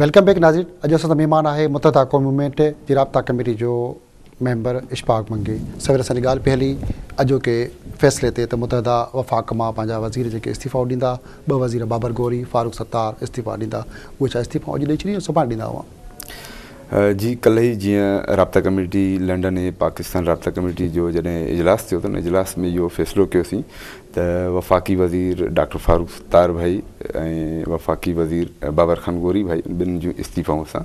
Welcome back नाज़रीन। अॼु असां महिमान आहे मुतहदा क़ौमी मूवमेंट जी राब्ता कमेटी जो मेंबर इशफाक मंगी। सवेर असांजी ॻाल्हि पई हली अॼोके फ़ैसिले ते त मुतहदा वफ़ाक़ मां पंहिंजा वज़ीर जेके इस्तीफ़ा ॾींदा, 2 वज़ीर बाबर गोरी, फारूक सत्तार इस्तीफ़ा ॾींदा। उहे छा इस्तीफ़ा अॼु ॾेई छॾींदा, सुभाणे ॾींदा हुआ? जी, कल्ह ही जीअं राब्ता कमेटी लंडन ऐं पाकिस्तान राब्ता कमेटी जो जॾहिं इजलास थियो त इजलास में इहो फ़ैसिलो कयोसीं त वफ़ाक़ी वज़ीर डॉक्टर फारूक सत्तार भाई ऐं वफ़ाक़ी वज़ीर बाबर खान गोरी भाई ॿिनि जूं इस्तीफ़ाऊं असां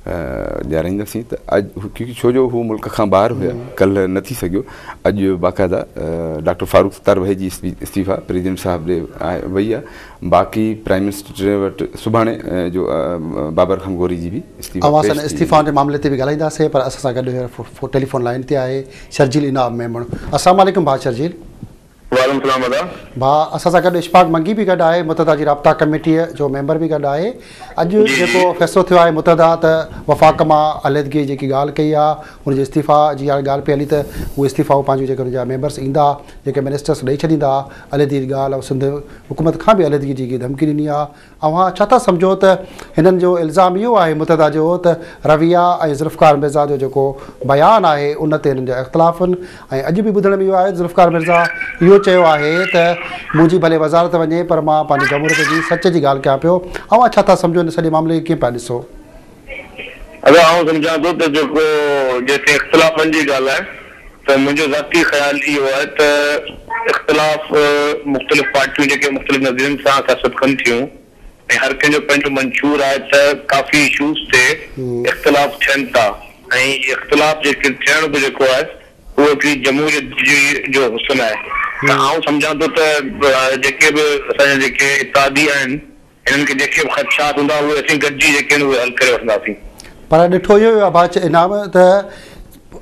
ॾियाराईंदासीं। त अॼु क्योंकि छो जो हू मुल्क खां ॿाहिरि हुया, कल्ह न थी सघियो। अॼु बाक़ाइदा डॉक्टर फारूक सत्तार भाई जी इस्तीफ़ा प्रेसिडेंट साहब ॾे वई आहे। बाक़ी प्राइम मिनिस्टर वटि सुभाणे जो बाबर खान गोरी जी बि इस्तीफ़ा जे मामले ते बि ॻाल्हाईंदासीं, पर असां सां गॾु टेलीफोन लाइन ते आहे शर्जील इनाम मेमण। अस्सलाम वालेकुम भाउ शर्जील। भाउ, असां सां गॾु इशफाक मंगी बि गॾु आहे, मुतहदा जी राब्ता कमेटीअ जो मेंबर बि गॾु आहे। अॼु जेको फ़ैसिलो थियो आहे मुतहदा त वफ़ाक़ मां अलहदगी जेकी ॻाल्हि कई आहे, हुनजे इस्तीफ़ा जी ॻाल्हि पई हली त उहे इस्तीफ़ा पंहिंजो जेके हुनजा मेंबर्स ईंदा, जेके मिनिस्टर्स ॾेई छॾींदा। अलहदगी जी ॻाल्हि, सिंध हुकूमत खां बि अलहदगी जी धमकी ॾिनी आहे। अव्हां छा था सम्झो त हिननि जो इल्ज़ाम इहो आहे मुतहदा जो त रविया ऐं ज़ुल्फ़िकार मिर्ज़ा जो जेको बयानु आहे उन ते हिननि जा इख़्तिलाफ़ आहिनि। ऐं अॼु बि ॿुधण में इहो आहे ज़ुल्फ़िकार मिर्ज़ा इहो चयो आहे त मुंहिंजी भले वज़ारत वञे पर मां पंहिंजी जमहूरियत जी सच जी ॻाल्हि कयां पियो। अव्हां छा था सम्झो हिन सॼे मामले खे कीअं पिया ॾिसो? अगरि आउं सम्झां थो त जेको जेके इख़्तिलाफ़नि जी ॻाल्हि आहे त मुंहिंजो ज़ाती ख़्यालु इहो आहे त इख़्तिलाफ़ मुख़्तलिफ़ पार्टियूं जेके मुख़्तलिफ़ नज़रियनि सां सियासत कनि थियूं ऐं हर कंहिंजो पंहिंजो मंशूर आहे त काफ़ी इशूज़ ते इख़्तिलाफ़ थियनि था। ऐं इख़्तिलाफ़ जेके थियण बि जेको आहे उहो हिकिड़ी जमहूरियत जो हुस्न आहे। त आउं सम्झां थो त जेके बि असांजा जेके इत्तेहादी आहिनि हिननि खे जेके बि ख़दशात हूंदा उहे असीं गॾिजी जेके आहिनि उहे हल करे वठंदासीं। पर ॾिठो इहो आहे भाउ इनाम त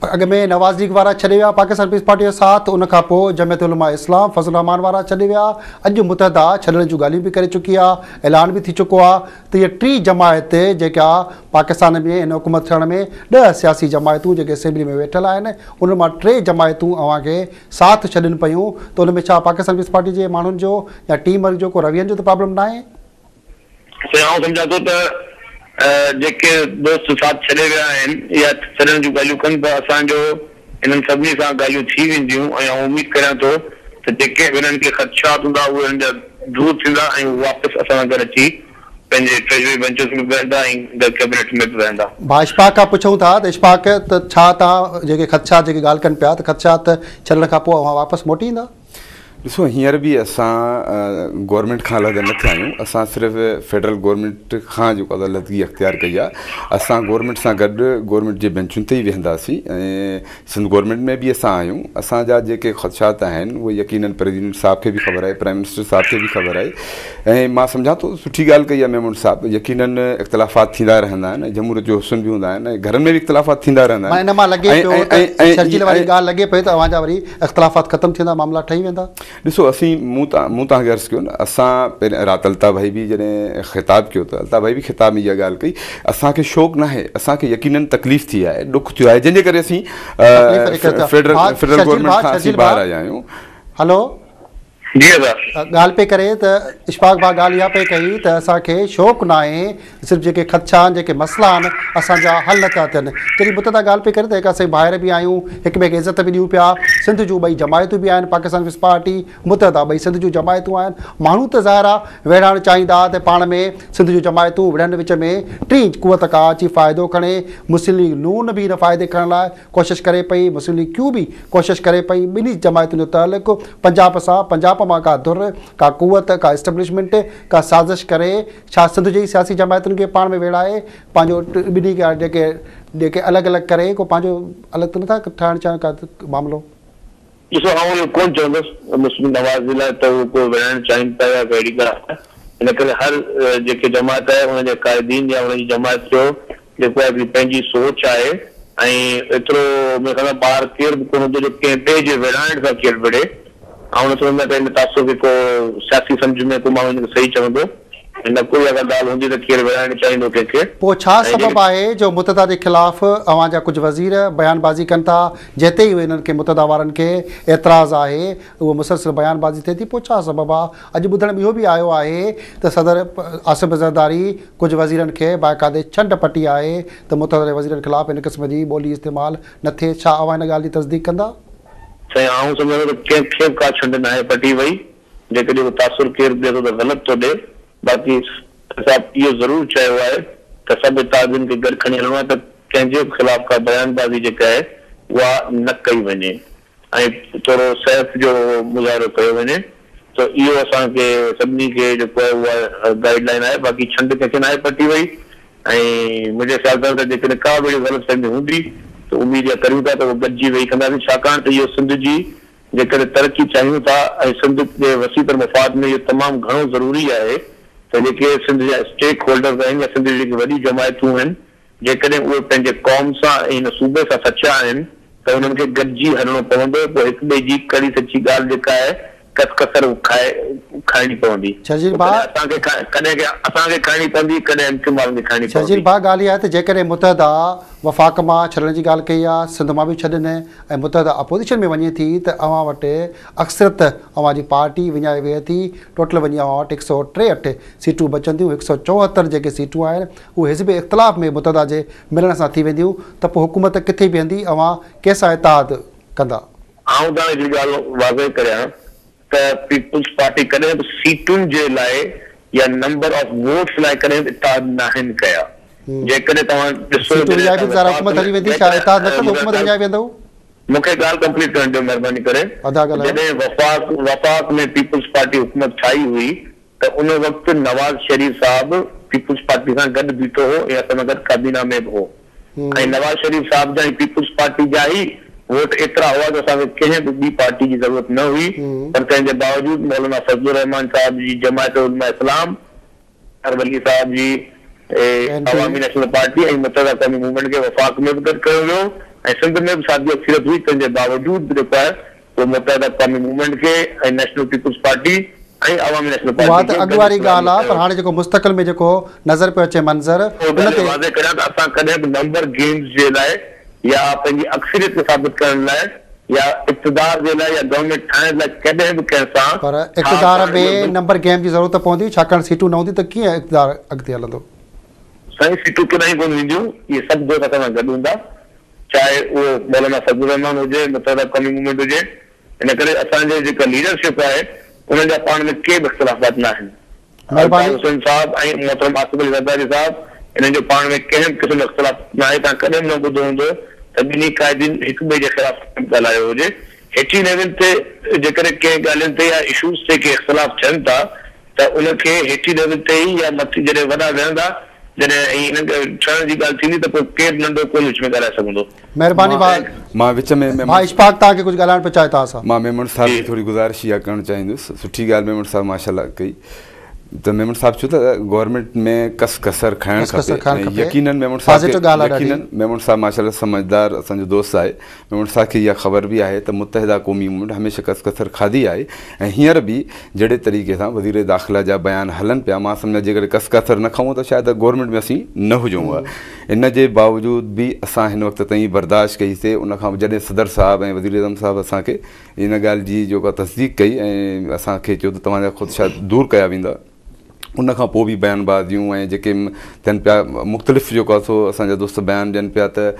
अॻ में नवाज़ लीग वारा छॾे विया पाकिस्तान पीस पार्टी जो साथ, उनखां पोइ जमियत उलमा इस्लाम फज़ल रहमान वारा छॾे विया। अॼु मुतहदा छॾण जूं ॻाल्हियूं बि करे चुकी आहे, ऐलान बि थी चुको आहे त इहे 3 जमायत जेका पाकिस्तान में हिन हुकूमत थियण में 10 सियासी जमायतूं जेके असेंबली में वेठल आहिनि उन मां 3 जमायतूं अव्हांखे साथ छॾनि पियूं। त उन में छा पाकिस्तान पीस पार्टी जे माण्हुनि जो या टीम वर्क जो को रवियनि जो त प्रॉब्लम न आहे? आउं सम्झां थो त जेके दोस्त साथ छॾे विया आहिनि या छॾण जूं ॻाल्हियूं कनि था, असांजो हिननि सभिनी सां ॻाल्हियूं थी वेंदियूं ऐं आउं उमेद करियां थो त जेके बि हिननि खे ख़दशात हूंदा उहे हिन जा दूर थींदा ऐं वापसि असां सां गॾु अची पंहिंजे ट्रेजरी बेंचेस में वेहंदा ऐं कैबिनेट में बि वेहंदा। भाउ इशफाक खां पुछूं था त इशफाक त छा तव्हां जेके ख़दशात जेके ॻाल्हि कनि पिया त ख़दशात छॾण खां पोइ अव्हां वापसि मोटी ईंदा? ॾिसो, हींअर बि असां गवर्नमेंट खां अलॻि न थिया आहियूं। असां सिर्फ़ु फेडरल गवर्नमेंट खां जेको अलॻि अख़्तियार कई आहे। असां गवर्नमेंट सां गॾु गवर्नमेंट जे बेंचुनि ते ई वेहंदासीं ऐं सिंध गवर्नमेंट में बि असां आहियूं। असांजा जेके ख़दशात आहिनि उहे यकीनन प्रेसिडेंट साहब खे बि ख़बर आहे, प्राइम मिनिस्टर साहब खे बि ख़बर आहे। ऐं मां सम्झां थो सुठी ॻाल्हि कई आहे मेमून साहब। यकीनन इख़्तिलाफ़ात थींदा रहंदा आहिनि, जमहूरियत जो हुस्न बि हूंदा आहिनि ऐं घरनि में बि इख़्तिलाफ़ात थींदा रहंदा आहिनि। हिन मां लॻे पियो वारी ॻाल्हि लॻे पई त अव्हांजा वरी इख़्तिलाफ़ात ख़तमु थींदा, मामला ठही वेंदा। ॾिसो, असीं मूं तव्हांखे अर्ज़ु कयो न, असां पहिरियों राति अल्ताफ़ भाई बि जॾहिं ख़िताबु कयो त अल्ताफ़ भाई बि ख़िताब में इहा ॻाल्हि कई, असांखे शौक़ु न आहे, असांखे यकीनन तकलीफ़ थी आहे, ॾुख थियो आहे, जंहिंजे करे असीं फेडरल गवर्नमेंट खां असीं ॿाहिरि आया आहियूं। हलो ॻाल्हि पई करे त इशफाक भाउ ॻाल्हि इहा पई कई त असांखे शौक़ु न आहे, सिर्फ़ु जेके ख़दशा जेके मसइला आहिनि असांजा हल नथा थियनि। जॾहिं मुतहदा ॻाल्हि पई करे त हिकु असां ॿाहिरि बि आहियूं, हिक ॿिए खे इज़त बि ॾियूं पिया। सिंध जूं 2 जमायतूं बि आहिनि, पाकिस्तान पीस पार्टी मुतहदा 2 सिंध जूं जमायतूं आहिनि। माण्हू त ज़ाहिर आहे विढ़णु चाहींदा त पाण में सिंध जूं जमायतूं विढ़नि विच में 3 कुवत का अची फ़ाइदो खणे। मुस्लिम लीग नून बि हिन फ़ाइदे खणण लाइ कोशिशि करे पई, मुस्लिम लीग क्यू बि कोशिशि करे पई। ॿिन्ही जमायतुनि जो तअल्लुक़ु पंजाब सां, पंजाब मां का धुर का कुवत का इस्टेब्लिशमेंट का साज़िश करे छा सिंध जी सियासी जमायतुनि खे पाण में वेड़ाए पंहिंजो ॿिन्ही जेके अलॻि अलॻि करे को पंहिंजो अलॻि त नथा ठहणु चाहिनि का मामिलो? ॾिसो, आउं कोन चवंदुसि मुस्लिम नवाज़ जे लाइ त उहो को विढ़णु चाहिनि था या कहिड़ी ॻाल्हि। हिन करे हर जेके जमायत आहे उनजे क़ाइदीन या उनजी जमायत जो जेको आहे हिकिड़ी पंहिंजी सोच आहे ऐं एतिरो मूंखे ख़बर ॿार केरु बि कोन हूंदो जो कंहिं ॿिए जे विढ़ाइण सां केरु विढ़े। ऐं न सम्झंदा त हिन तासुब को सियासी सम्झ में को माण्हू हिनखे सही चवंदो। न कोई अगरि ॻाल्हि हूंदी त केरु विराइणु चाहींदो कंहिंखे। पोइ छा सबबु आहे जो मुतदा जे ख़िलाफ़ अवां जा कुझु वज़ीर बयानबाज़ी कनि था, जिते ई हिननि खे मुतदा वारनि खे एतिराज़ु आहे उहो मुसलसिल बयानबाज़ी थिए थी? पोइ छा सबबु आहे? अॼु ॿुधण में इहो बि आयो आहे त सदर आसिफ ज़रदारी कुझु वज़ीरनि खे बाक़ाइदे छंड पटी आहे त मुतदा वज़ीरनि ख़िलाफ़ हिन क़िस्म जी ॿोली इस्तेमालु न थिए। छा अवां हिन ॻाल्हि जी तस्दीक कंदा? साईं आऊं सम्झां थो कंहिंखे का छंड न आहे पटी वई, जेकॾहिं तासुर केरु ॾिए थो त ग़लति थो ॾिए। बाक़ी इहो ज़रूरु चयो आहे त सभु इत्तेहादियुनि खे गॾु खणी हलिणो आहे त कंहिंजे ख़िलाफ़ का बयानबाज़ी जेका आहे उहा न कई वञे ऐं थोरो सैफ जो मुज़ाहिरो कयो वञे। त इहो असांखे सभिनी खे जेको आहे उहा गाइडलाइन आहे। बाक़ी छंड कंहिंखे न आहे पटी वई ऐं मुंहिंजे ख़्याल सां त जेकॾहिं का बि ग़लतफ़हमी हूंदी त उमेद इहा करियूं था त उहो गॾिजी वेही कंदासीं, छाकाणि त इहो सिंध जी जेकॾहिं तरक़ी चाहियूं था ऐं सिंध जे वसीतर मफ़ाद में इहो तमामु घणो ज़रूरी आहे त जेके सिंध जा स्टेक होल्डर्स आहिनि या सिंध जी जेके वॾी जमायतूं आहिनि, जेकॾहिं उहे पंहिंजे क़ौम सां ऐं हिन सूबे सां सचा आहिनि त उन्हनि खे गॾिजी हलणो पवंदो। पोइ हिक ॿिए जी कड़ी सची ॻाल्हि जेका आहे कसर खाइणी पवंदी। शर्जील भाउ असांखे खाइणी पवंदी, कॾहिं इम्तिम वारनि खे खाइणी पवंदी। शर्जील भाउ ॻाल्हि इहा आहे त जेकॾहिं मुतहदा वफ़ाक़ मां छॾण जी ॻाल्हि कई आहे, सिंध मां बि छॾनि ऐं मुतहदा अपोज़िशन में वञे थी त अवां वटि अक्सरत अवां जी पार्टी विञाए वेहे थी। टोटल वञी अवां वटि 163 सीटूं बचंदियूं, 174 जेके सीटूं आहिनि उहे हिज़्ब इख़्तिलाफ़ में मुतहदा जे मिलण सां थी वेंदियूं। त पोइ हुकूमत किथे बीहंदी? अवां कंहिंसां इत्तेहाद कंदा? आउं तव्हां हिकिड़ी ॻाल्हि वाज़े करियां त पीपुल्स पार्टी कॾहिं बि सीटुनि जे लाइ या नंबर ऑफ वोट्स लाइ कॾहिं बि इत्तेहाद न आहिनि कया। जेकॾहिं तव्हां ॾिसो मूंखे ॻाल्हि कंप्लीट करण ॾियो महिरबानी करे। जॾहिं वफ़ाक़ में पीपुल्स पार्टी हुकूमत ठाही हुई त उन वक़्तु नवाज़ शरीफ़ साहिबु पीपुल्स पार्टी सां गॾु बीठो हो या हुन गॾु काबीना में बि हो ऐं नवाज़ शरीफ़ साहिब जा पीपुल्स पार्टी जा ई वोट एतिरा हुआ त असांखे कंहिं बि ॿी पार्टी जी ज़रूरत न हुई। पर तंहिंजे बावजूदि मौलाना फज़लुर रहमान साहिब जी जमायत उलमा इस्लाम, वली साहिब जी अवामी नेशनल पार्टी ऐं मुतहदा क़ौमी मूवमेंट खे वफ़ाक़ में बि गॾु कयो वियो ऐं सिंध में बि सादी अक्सरियत हुई। तंहिंजे बावजूदि बि जेको आहे उहो मुतहदा क़ौमी मूवमेंट खे ऐं नेशनल पीपुल्स पार्टी ऐं अवामी नेशनल पार्टी अॻु वारी ॻाल्हि आहे। पर हाणे जेको मुस्तक़िल में जेको नज़र पियो अचे मंज़र वाज़े करियां त असां कॾहिं बि नंबर गेम्स जे लाइ या पंहिंजी अक्सरियत खे साबित करण लाइ या इक़्तिदार जे लाइ या गवर्नमेंट ठाहिण लाइ कॾहिं बि कंहिंसां पर इक़्तिदार में नंबर गेम जी ज़रूरत पवंदी, छाकाणि सीटूं न हूंदी त कीअं इक़्तिदार अॻिते हलंदो? साईं सीटूं कॾहिं कोन ईंदियूं, इहे सभु दोस्त असां सां गॾु हूंदा, चाहे उहो मौलाना फज़लुर रहमान हुजे, मुतहदा क़ौमी मूवमेंट हुजे। इन करे असांजे जेका लीडरशिप आहे उन्हनि जा पाण में के बि इख़्तिलाफ़ात न आहिनि। हुसैन साहिब ऐं मोहतरम आसिफ अली ज़रदारी साहिब इन्हनि जो पाण में कंहिं बि क़िस्म जो इख़्तिलाफ़ न आहे। तव्हां कॾहिं बि न ॿुधो हूंदो त ॿिन्ही क़ाइदीन हिक ॿिए जे ख़िलाफ़ ॻाल्हायो हुजे। हेठी लेवल ते जेकॾहिं कंहिं ॻाल्हियुनि ते या इशूज़ ते के इख़्तिलाफ़ थियनि था त उनखे हेठी लेवल ते ई या मथे जॾहिं वॾा वेहंदा जॾहिं हिननि खे ठहण जी ॻाल्हि थींदी त पोइ केरु नंढो कोन विच में ॻाल्हाए सघंदो। महिरबानी मां विच में इशफाक़ तव्हांखे कुझु ॻाल्हाइण पियो चाहे तव्हां सां? मां मेमन साहिब जी थोरी गुज़ारिश इहा करणु चाहींदुसि। सुठी ॻाल्हि मेमन साहिब माशाल्लाह कई त मेमन साहिब चयो त गवर्नमेंट में कसर खाइणु खपे। यकीनन मेमन साहिब माशाल्लाह समझदार असांजो दोस्त आहे। मेमन साहिब खे इहा ख़बर बि आहे त मुतहदा क़ौमी मूवमेंट हमेशह कसर खाधी आहे ऐं हींअर बि जहिड़े तरीक़े सां वज़ीर दाख़िला जा बयान हलनि पिया, मां सम्झां जेकॾहिं कसर न खाऊं त शायदि गवर्नमेंट में असीं न हुजूं हा। इन जे बावजूदि बि असां हिन वक़्त ताईं बर्दाश्त कईसीं। उनखां जॾहिं सदर साहिबु ऐं वज़ीर आज़म साहिबु असांखे इन ॻाल्हि जी जेका तस्दीक कई ऐं असांखे चयो त तव्हांजा ख़ुदि शायदि दूरि कया वेंदा, उनखां पोइ बि बयानबाज़ियूं ऐं जेके थियनि पिया मुख़्तलिफ़ जेको आहे सो असांजा दोस्त बयान ॾियनि पिया त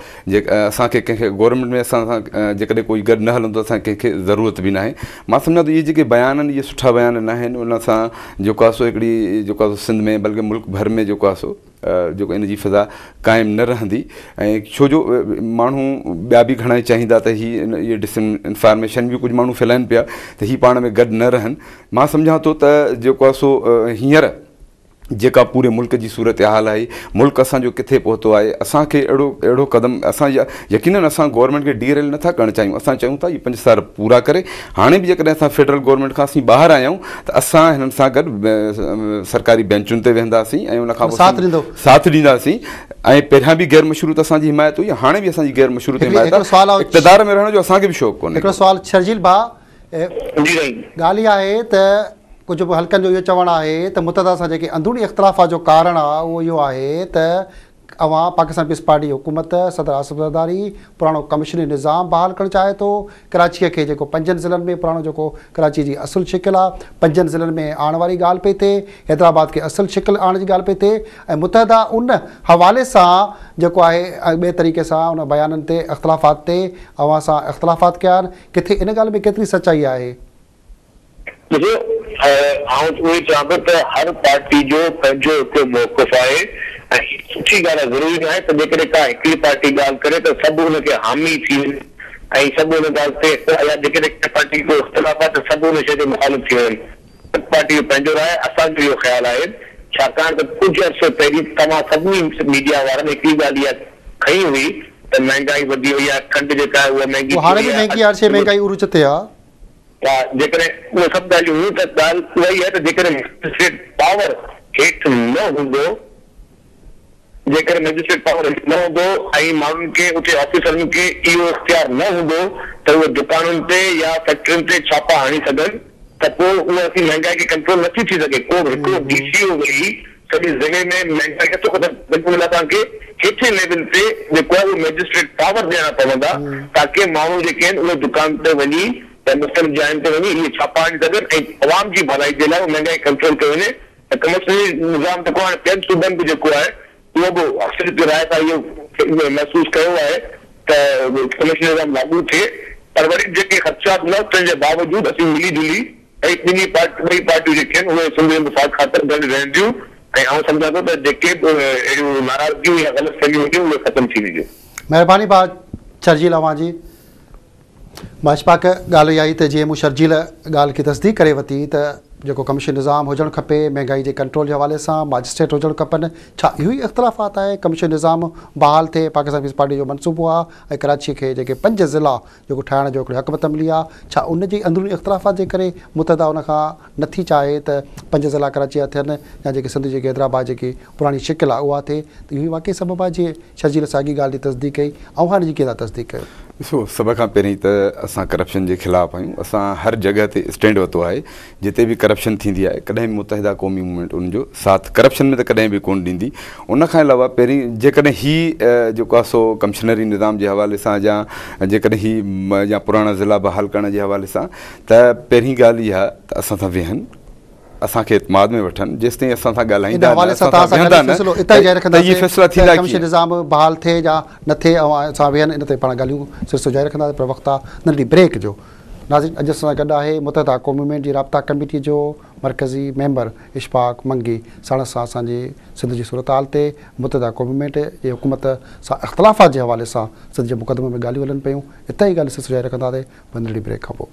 असांखे कंहिंखे गवर्नमेंट में असां सां जेकॾहिं कोई गॾु न हलंदो असांखे कंहिंखे ज़रूरत बि न आहे। मां सम्झां थो इहे जेके बयान आहिनि इहे सुठा बयान न आहिनि। उन सां जेको आहे सो हिकिड़ी जेको आहे सिंध में बल्कि मुल्क भर में जेको आहे सो जेको इन जी फ़ज़ा क़ाइमु न रहंदी ऐं छो जो माण्हू ॿिया बि घणा ई चाहींदा त इहे इंफॉर्मेशन बि कुझु माण्हू फैलाइनि पिया त हीअ पाण में गॾु न रहनि। मां सम्झां थो त जेको आहे सो हींअर जेका पूरे मुल्क जी सूरत हाल आहे, मुल्क असांजो किथे पहुतो आहे, असांखे अहिड़ो क़दम असां यकीनन असां गवर्नमेंट खे डीरेल नथा करणु चाहियूं। असां चाहियूं था इहे 5 साल पूरा करे हाणे बि जेकॾहिं असां फेडरल गवर्नमेंट खां असीं ॿाहिरि आया आहियूं त असां हिननि सां गॾु सरकारी बेंचुनि ते वेहंदासीं ऐं उनखां पोइ साथ ॾींदासीं। ऐं पहिरियां बि गैर मशरूत असांजी हिमायत हुई, हाणे बि असांजी गैर मशरूत हिमायत आहे। इक़्तिदार में रहण जो असांखे बि शौक़ु कोन्हे। हिकिड़ो सुवालु शर्जील भाउ, ॻाल्हि इहा आहे त कुछ हल्कनि जो इहो चवणु आहे त मुतदा सां जेके अंदरूनी इख़्तिलाफ़ जो कारण आहे उहो इहो आहे त अवां पाकिस्तान पीपल्स पार्टी हुकूमत सदर आसिफ ज़रदारी पुराणो कमिशनरी निज़ाम बहाल करणु चाहे थो। कराचीअ खे जेको 5 ज़िलनि में पुराणो जेको कराची जी असुल शिकिल आहे 5 ज़िलनि में आणण वारी ॻाल्हि पई थिए, हैदराबाद खे असुल शिकिल आणण जी ॻाल्हि पई थिए ऐं मुतहदा उन हवाले सां जेको आहे ॿिए तरीक़े सां उन बयाननि ते इख़्तिलाफ़ात ते अवां सां इख़्तिलाफ़ात कया आहिनि। किथे इन ॻाल्हि में केतिरी सचाई आहे? हर पार्टी जो पंहिंजो हिकु मौक़िफ़ आहे ऐं सुठी ॻाल्हि आहे। ज़रूरी न आहे त जेकॾहिं का हिकिड़ी पार्टी ॻाल्हि करे त सभु हुनखे हामी थी वञे ऐं सभु हुन ॻाल्हि ते या जेकॾहिं कंहिं पार्टी को इख़्तिलाफ़ आहे त सभु हुन शइ ते मुखालिफ़ थी वञनि। पार्टी जो पंहिंजो आहे, असांजो इहो ख़्यालु आहे छाकाणि त कुझु अर्से पहिरीं तव्हां सभिनी मीडिया वारनि हिकिड़ी ॻाल्हि इहा खई हुई त महांगाई वधी वई आहे, खंडु जेका आहे उहा महांगी हाणे बि महांगी आहे, महांगाई उरूज ते आहे। जेकॾहिं उहे सभु ॻाल्हियूं हुयूं त ॻाल्हि उहा ई आहे त जेकॾहिं मैजिस्ट्रेट पावर हेठि न हूंदो, जेकर मैजिस्ट्रेट पावर न हूंदो ऐं माण्हुनि खे उते ऑफिसरनि खे इहो इख्तियार न हूंदो त उहे दुकानुनि ते या फैक्ट्रियुनि ते छापा हणी सघनि त पोइ उहा असीं महांगाई खे कंट्रोल नथी थी सघे। को हिकिड़ो DCO वेही सॼी ज़िले में महांगाई नथो ख़तमु तव्हांखे हेठि लेवल ते जेको आहे उहो मैजिस्ट्रेट पावर ॾियणा पवंदा ताकी माण्हू जेके आहिनि उहे दुकान ते वञी या मुख़्तलिफ़ जायुनि ते वञी इहे छापा हणी सघनि ऐं अवाम जी भलाई जे लाइ महांगाई कंट्रोल कयो वञे। त कमर्शियली निज़ाम जेको हाणे ॿियनि सूबनि बि जेको आहे उहो बि अक्सरियत राय सां इहो महसूसु कयो आहे त कमर्शियल निज़ाम लागू थिए, पर वरी जेके ख़दशात न थियण जे बावजूदि असीं मिली जुली ऐं ॿई पार्टियूं जेके आहिनि उहे सिंध मुफ़ाद ख़ातिर गॾु रहंदियूं ऐं आउं सम्झां थो त जेके बि अहिड़ियूं नाराज़गियूं या ग़लतफ़हमियूं हुजूं उहे ख़तमु थी वञे। महिरबानी भाउ शर्जील अवां जी। माशपाक ॻाल्हि इहा आई त जीअं मूं शर्जील ॻाल्हि खे तस्दीक करे वरिती त जेको कमिशन निज़ाम हुजणु खपे महांगाई जे कंट्रोल जे हवाले सां मजिस्ट्रेट हुजणु खपनि, छा इहो ई इख़्तिलाफ़ात आहे? कमिशन निज़ाम बहाल थिए, पाकिस्तान पीपल्स पार्टी जो मनसूबो आहे ऐं कराचीअ खे जेके 5 ज़िला जेको ठाहिण जो हिकिड़ी हक़मत मिली आहे, छा उन जी अंदरूनी इख़्तिलाफ़ात जे करे मुतहदा उन खां नथी चाहे त 5 ज़िला कराची जा थियनि या जेके सिंध जेके हैदराबाद जेकी पुराणी शिकिल आहे उहा थिए? त इहो ई वाक़ई सबबु आहे जीअं शर्जील साॻी ॻाल्हि जी तस्दीक कई ऐं हाणे जी कीअं था तस्दीक कयो? ॾिसो, सभ खां पहिरीं त असां करप्शन जे ख़िलाफ़ु आहियूं। असां हर जॻह ते स्टैंड वरितो आहे, जिते बि करप्शन थींदी आहे कॾहिं बि मुतहिदा क़ौमी मूवमेंट उनजो साथ करप्शन में त कॾहिं बि कोन ॾींदी। उन खां अलावा पहिरीं जेकॾहिं हीउ जेको आहे सो कमिशनरी निज़ाम जे हवाले सां या जेकॾहिं हीउ या पुराणा ज़िला बहाल करण जे हवाले सां त पहिरीं ॻाल्हि इहा त असां सां वेहनि, असांखे इतमाद में वठनि। जेसि ताईं असां सां ॻाल्हाईंदा निज़ाम बहाल थिए या न थिए ऐं असां वेहनि, इन ते पाण ॻाल्हियूं सिलसिलो जारी रखंदासीं। पर वक़्तु आहे नंढी ब्रेक जो। नाज़रीन, अॼु सां गॾु आहे मुतहदा क़ौमी मूवमेंट जी राब्ता कमेटी जो मरकज़ी मेंबर इशफाक मंगी साणस सां असांजी सिंध जी सूरत हाल ते मुतहदा क़ौमी मूवमेंट जे हुकूमत सां इख़्तिलाफ़ात जे हवाले सां सिंध जे मुक़दमे में ॻाल्हियूं हलनि पियूं। हितां ई ॻाल्हि सिलसिलो जारी रखंदासीं नंढड़ी ब्रेक खां पोइ।